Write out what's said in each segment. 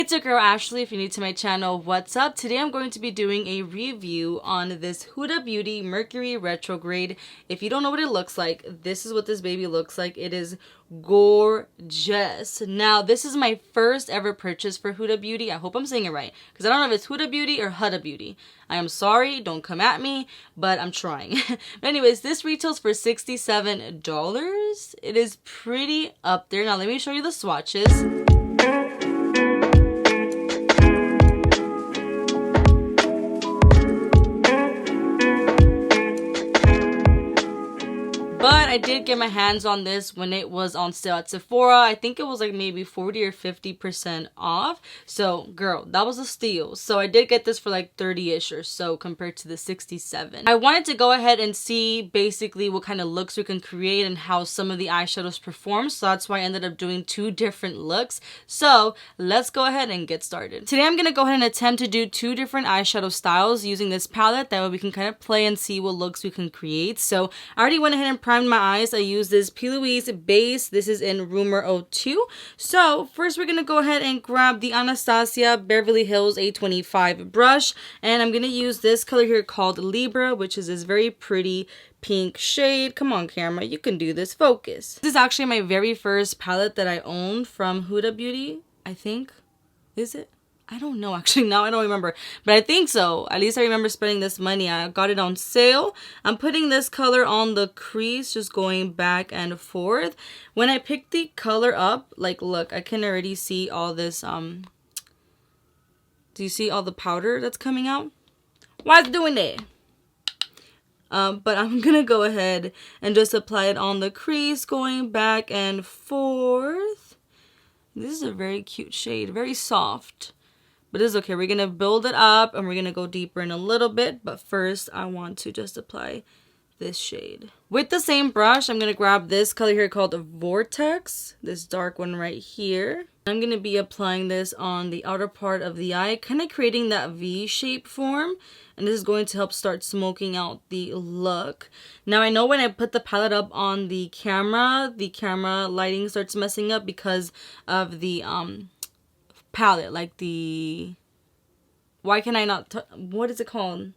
It's your girl Ashley. If you're new to my channel, what's up? Today I'm going to be doing a review on this Hudabeauty Mercury Retrograde. If you don't know what it looks like, this is what this baby looks like. It is gorgeous. Now, this is my first ever purchase for Hudabeauty. I hope I'm saying it right, because I don't know if it's Hudabeauty or Hudabeauty. I am sorry, don't come at me, but I'm trying. But anyways, this retails for $67. It is pretty up there. Now, let me show you the swatches. But I did get my hands on this when it was on sale at Sephora. I think it was like maybe 40 or 50% off. So, girl, that was a steal. So I did get this for like 30-ish or so compared to the 67. I wanted to go ahead and see basically what kind of looks we can create and how some of the eyeshadows perform. So that's why I ended up doing two different looks. So let's go ahead and get started. Today I'm going to go ahead and attempt to do two different eyeshadow styles using this palette. That way we can kind of play and see what looks we can create. So I already went ahead and primed my eyes. I use this Louise base. This is in Rumor 02. So first we're going to go ahead and grab the Anastasia Beverly Hills A25 brush. And I'm going to use this color here called Libra, which is this very pretty pink shade. Come on, camera, you can do this. Focus. This is actually my very first palette that I owned from Hudabeauty, I think. Is it? I don't know, actually. Now I don't remember, but I think so. At least I remember spending this money. I got it on sale. I'm putting this color on the crease, just going back and forth. When I pick the color up, like, look, I can already see all this, do you see all the powder that's coming out? Why is it doing that? But I'm gonna go ahead and just apply it on the crease, going back and forth. This is a very cute shade, very soft. But it's okay. We're going to build it up and we're going to go deeper in a little bit. But first, I want to just apply this shade. With the same brush, I'm going to grab this color here called Vortex. This dark one right here. I'm going to be applying this on the outer part of the eye, kind of creating that V-shape form. And this is going to help start smoking out the look. Now, I know when I put the palette up on the camera lighting starts messing up because of the palette, like the, why can I not, what is it called?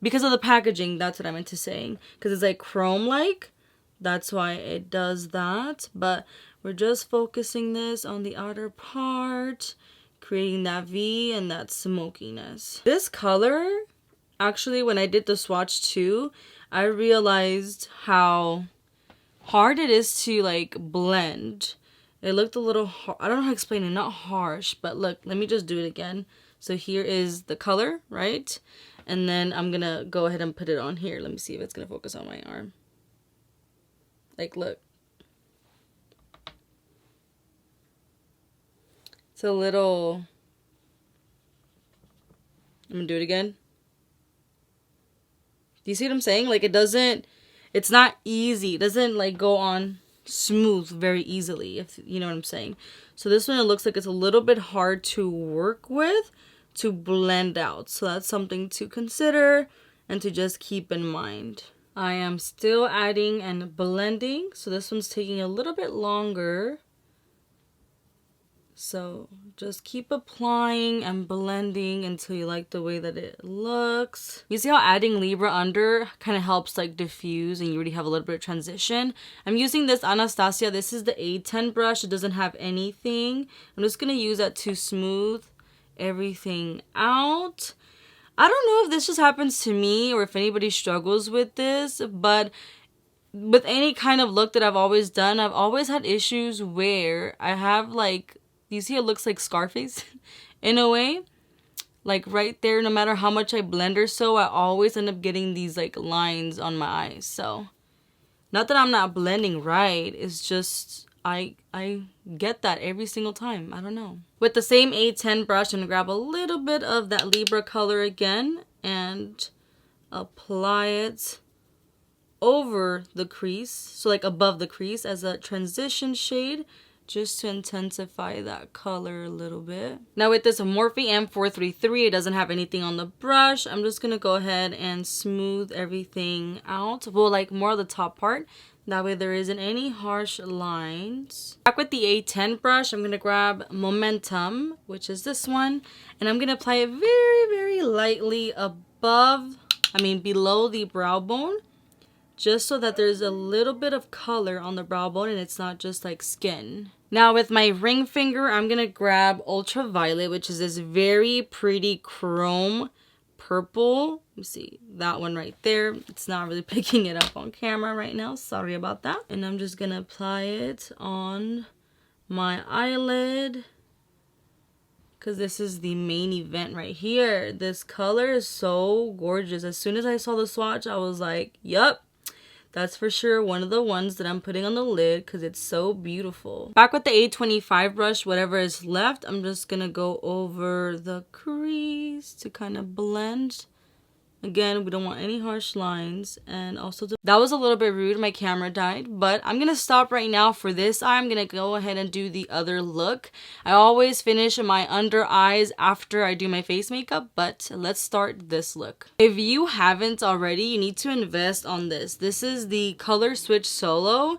Because of the packaging, that's what I meant to say. Because it's like chrome-like, that's why it does that. But we're just focusing this on the outer part, creating that V and that smokiness. This color, actually, when I did the swatch too, I realized how hard it is to like blend. It looked a little, I don't know how to explain it, not harsh, but look, let me just do it again. So here is the color, right? And then I'm going to go ahead and put it on here. Let me see if it's going to focus on my arm. Like, look. It's a little, I'm going to do it again. Do you see what I'm saying? Like, it doesn't, it's not easy. It doesn't like go on smooth very easily, if you know what I'm saying. So this one, it looks like it's a little bit hard to work with, to blend out. So that's something to consider and to just keep in mind. I am still adding and blending, so this one's taking a little bit longer. So just keep applying and blending until you like the way that it looks. You see how adding Libra under kind of helps like diffuse and you already have a little bit of transition. I'm using this Anastasia. This is the A10 brush. It doesn't have anything. I'm just going to use that to smooth everything out. I don't know if this just happens to me or if anybody struggles with this, but with any kind of look that I've always done, I've always had issues where I have like, you see it looks like Scarface in a way, like right there. No matter how much I blend or so, I always end up getting these like lines on my eyes. So not that I'm not blending right, it's just I get that every single time. I don't know. With the same A10 brush, I'm gonna grab a little bit of that Libra color again and apply it over the crease, so like above the crease as a transition shade, just to intensify that color a little bit. Now with this Morphe M433, it doesn't have anything on the brush. I'm just gonna go ahead and smooth everything out. Well, like more of the top part. That way there isn't any harsh lines. Back with the A10 brush, I'm going to grab Momentum, which is this one. And I'm going to apply it very, very lightly below the brow bone. Just so that there's a little bit of color on the brow bone and it's not just like skin. Now with my ring finger, I'm going to grab Ultraviolet, which is this very pretty chrome purple. Let me see, that one right there. It's not really picking it up on camera right now. Sorry about that. And I'm just going to apply it on my eyelid. Because this is the main event right here. This color is so gorgeous. As soon as I saw the swatch, I was like, yup. That's for sure one of the ones that I'm putting on the lid because it's so beautiful. Back with the A25 brush, whatever is left, I'm just going to go over the crease to kind of blend. Again, we don't want any harsh lines. And also, that was a little bit rude. My camera died. But I'm going to stop right now for this eye. I'm going to go ahead and do the other look. I always finish my under eyes after I do my face makeup. But let's start this look. If you haven't already, you need to invest on this. This is the Color Switch Solo.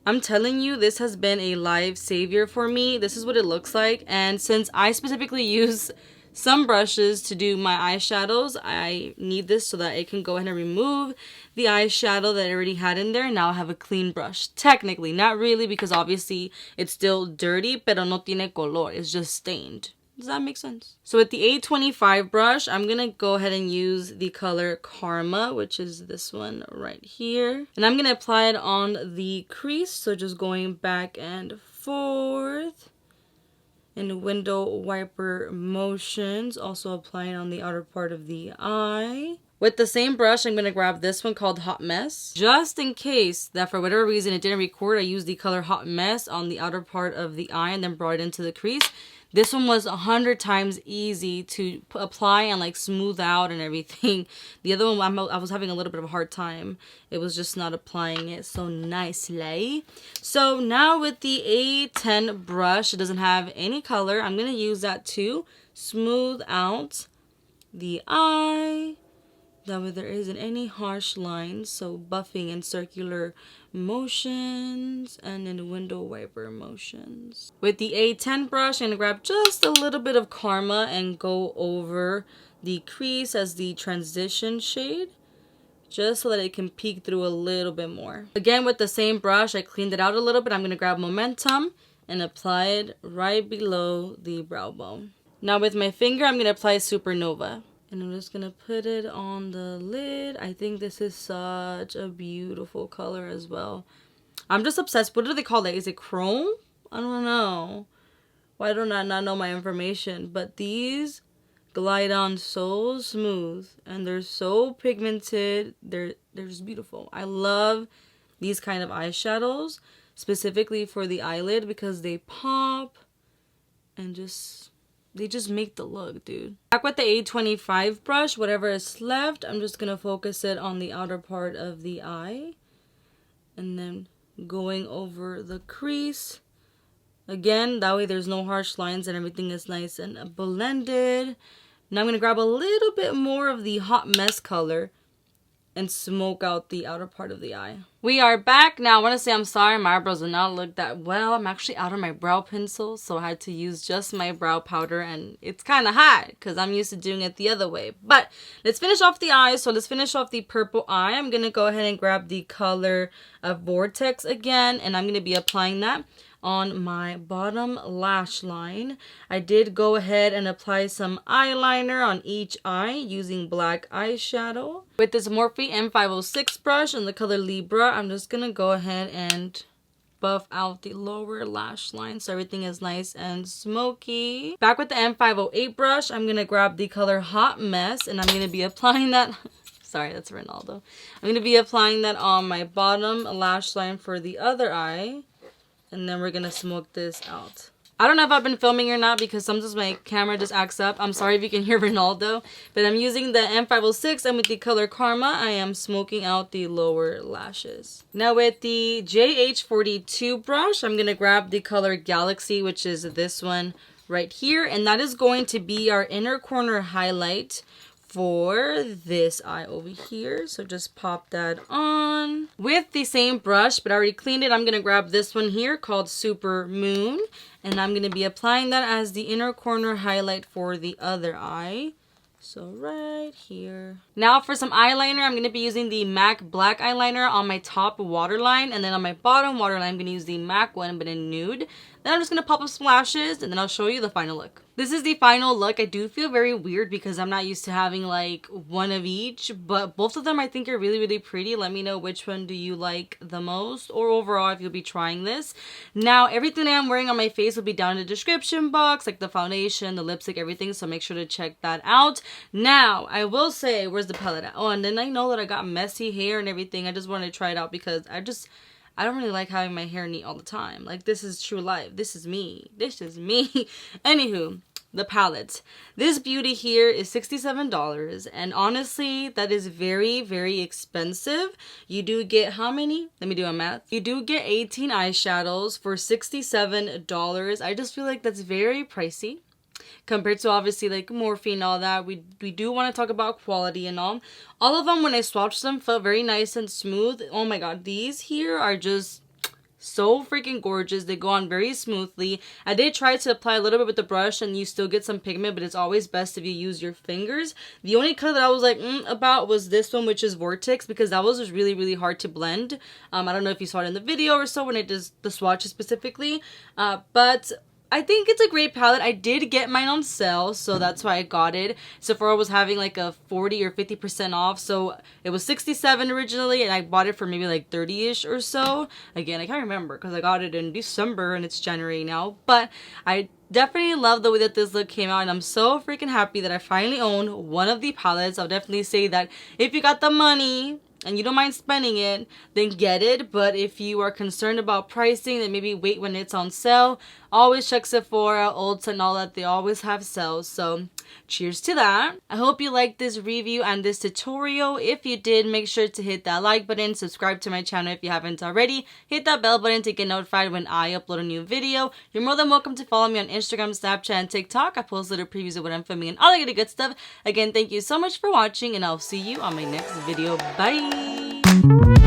I'm telling you, this has been a lifesaver for me. This is what it looks like. And since I specifically use some brushes to do my eyeshadows, I need this so that I can go ahead and remove the eyeshadow that I already had in there. Now I have a clean brush. Technically, not really, because obviously it's still dirty, pero no tiene color. It's just stained. Does that make sense? So with the A25 brush, I'm going to go ahead and use the color Karma, which is this one right here. And I'm going to apply it on the crease. So just going back and forth in window wiper motions. Also applying on the outer part of the eye. With the same brush, I'm going to grab this one called Hot Mess. Just in case that for whatever reason it didn't record, I used the color Hot Mess on the outer part of the eye and then brought it into the crease. This one was 100 times easy to apply and like smooth out and everything. The other one, I was having a little bit of a hard time. It was just not applying it so nicely. So now with the A10 brush, it doesn't have any color. I'm going to use that to smooth out the eye. That way there isn't any harsh lines. So buffing in circular motions and in window wiper motions. With the A10 brush, I'm going to grab just a little bit of Karma and go over the crease as the transition shade, just so that it can peek through a little bit more. Again, with the same brush, I cleaned it out a little bit. I'm going to grab Momentum and apply it right below the brow bone. Now with my finger, I'm going to apply Supernova. And I'm just going to put it on the lid. I think this is such a beautiful color as well. I'm just obsessed. What do they call it? Is it chrome? I don't know. Why do I not know my information? But these glide on so smooth. And they're so pigmented. They're just beautiful. I love these kind of eyeshadows. Specifically for the eyelid. Because they pop. And they just make the look, dude. Back with the A25 brush, whatever is left, I'm just going to focus it on the outer part of the eye. And then going over the crease. Again, that way there's no harsh lines and everything is nice and blended. Now I'm going to grab a little bit more of the Hot Mess color and smoke out the outer part of the eye. We are back. Now I want to say I'm sorry, my eyebrows do not look that well. I'm actually out of my brow pencil, so I had to use just my brow powder, and it's kind of hot because I'm used to doing it the other way. But let's finish off the eyes. So let's finish off the purple eye. I'm going to go ahead and grab the color of Vortex again, and I'm going to be applying that on my bottom lash line. I did go ahead and apply some eyeliner on each eye using black eyeshadow. With this Morphe M506 brush in the color Libra, I'm just going to go ahead and buff out the lower lash line so everything is nice and smoky. Back with the M508 brush, I'm going to grab the color Hot Mess and I'm going to be applying that... Sorry, that's Ronaldo. I'm going to be applying that on my bottom lash line for the other eye. And then we're going to smoke this out. I don't know if I've been filming or not because sometimes my camera just acts up. I'm sorry if you can hear Ronaldo. But I'm using the M506 and with the color Karma, I am smoking out the lower lashes. Now with the JH42 brush, I'm going to grab the color Galaxy, which is this one right here. And that is going to be our inner corner highlight for this eye over here. So just pop that on with the same brush, but I already cleaned it. I'm going to grab this one here called Super Moon, and I'm going to be applying that as the inner corner highlight for the other eye. So right here. Now for some eyeliner, I'm going to be using the MAC black eyeliner on my top waterline, and then on my bottom waterline, I'm going to use the MAC one, but in nude. Then I'm just going to pop up some lashes, and then I'll show you the final look. This is the final look. I do feel very weird because I'm not used to having like one of each, but both of them I think are really, really pretty. Let me know which one do you like the most, or overall if you'll be trying this. Now, everything I'm wearing on my face will be down in the description box, like the foundation, the lipstick, everything, so make sure to check that out. Now, I will say, where's the palette at? Oh, and then I know that I got messy hair and everything. I just wanted to try it out because I don't really like having my hair neat all the time. Like, this is true life. This is me. This is me. Anywho, the palette. This beauty here is $67, and honestly, that is very, very expensive. You do get how many? Let me do a math. You do get 18 eyeshadows for $67. I just feel like that's very pricey compared to obviously like Morphe and all that. We do want to talk about quality and all. All of them, when I swatched them, felt very nice and smooth. Oh my god, these here are just so freaking gorgeous. They go on very smoothly. I did try to apply a little bit with the brush and you still get some pigment, but it's always best if you use your fingers. The only color that I was like about was this one, which is Vortex, because that was just really, really hard to blend. I don't know if you saw it in the video or so when I did the swatches specifically, but I think it's a great palette. I did get mine on sale, so that's why I got it. Sephora was having like a 40 or 50% off, so it was $67 originally, and I bought it for maybe like 30-ish or so. Again, I can't remember because I got it in December and it's January now, but I definitely love the way that this look came out, and I'm so freaking happy that I finally own one of the palettes. I'll definitely say that if you got the money and you don't mind spending it, then get it. But if you are concerned about pricing, then maybe wait when it's on sale. Always check Sephora, Ulta, and all that. They always have sales. So cheers to that. I hope you liked this review and this tutorial. If you did, make sure to hit that like button, subscribe to my channel if you haven't already, hit that bell button to get notified when I upload a new video. You're more than welcome to follow me on Instagram, Snapchat, and TikTok. I post little previews of what I'm filming and all that good stuff. Again, thank you so much for watching, and I'll see you on my next video. Bye!